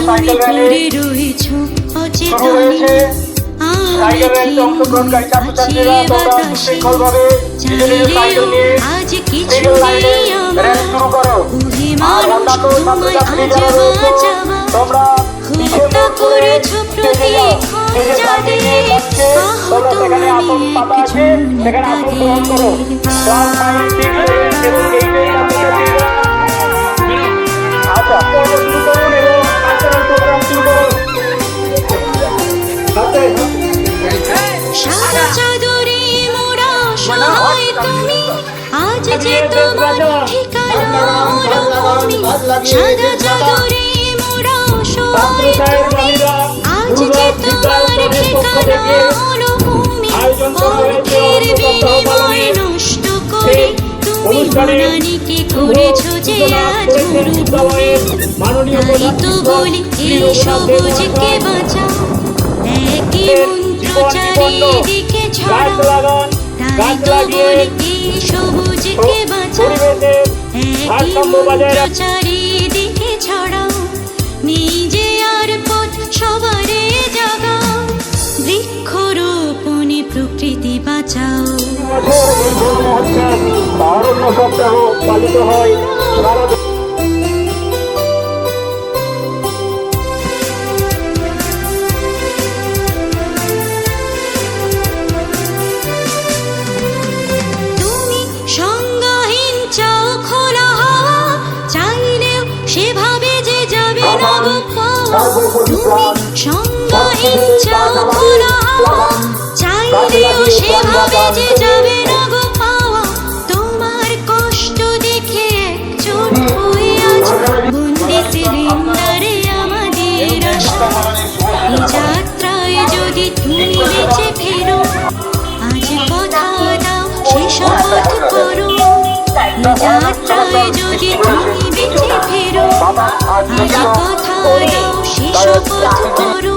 Cycle rally শুরু হয়েছে। Cycle র্যালিতে অংশগ্রহণকারী ছাত্রছাত্রীরা তোমরা সুশৃঙ্খলভাবে নিজের নিজের সাইকেল নিয়ে সিঙ্গেল লাইনে র্যালি শুরু করো। আর অন্যান্য ছাত্রছাত্রী যারা রয়েছে তোমরা পিছিয়ে পড়ে যেতে যাও। নিজের সাইকেল নিয়ে মঞ্চে তোমরা সেখানে আসন পাতা আছে, সেখানে আসন গ্রহণ করো। 1, 5, 6, 7 এবং 8 এর ছাত্রছাত্রীরা আচ্ছা পর্ব শুরু করুন এবং কালচারাল প্রোগ্রাম শুরু করুন। সাদা চাদরে মোড়া সহায় তুমি, আজ যে তোমার ঠিকানা হলো ভূমি। সাদা চাদরে মোড়া সহায় তুমি, আজ যে তোমার ঠিকানা হলো ভূমি। অর্থের বিনিময়ে নষ্ট করে তুমি বনানীকে করেছো যে আজ মরুভূমি। তাই তো বলি এই সবুজকে বাঁচাও, একই মন্ত্র চারিদিকে ছড়াও। তাই তো বলি এই সবুজকে বাঁচাও, একই মন্ত্র চারিদিকে ছড়াও। নিজে আর পথ সবারে জাগাও, বৃক্ষরোপণে প্রকৃতি বাঁচাও। অরণ্য সপ্তাহ পালিত হয় সারা তুমি সংজ্ঞাহীন চাও খোলা হাওয়া, চাইলেও সেভাবে যে যাবে না গো পাওয়া। তুমি সংজ্ঞাহীন চাও খোলা হাওয়া, চাইলেও সেভাবে যে যাবে না গো পাওয়া। তোমার কষ্ট দেখে একজন হয়ে আজ বন্দি সিলিন্ডারে আমাদের আশা। এই যাত্রায় যদি তুমি বেঁচে ফেরো, আজ কথা দাও সে শপথ করো। এই যাত্রায় যদি তুমি বেঁচে ফেরো, আজ কথা দাও সে শপথ করো।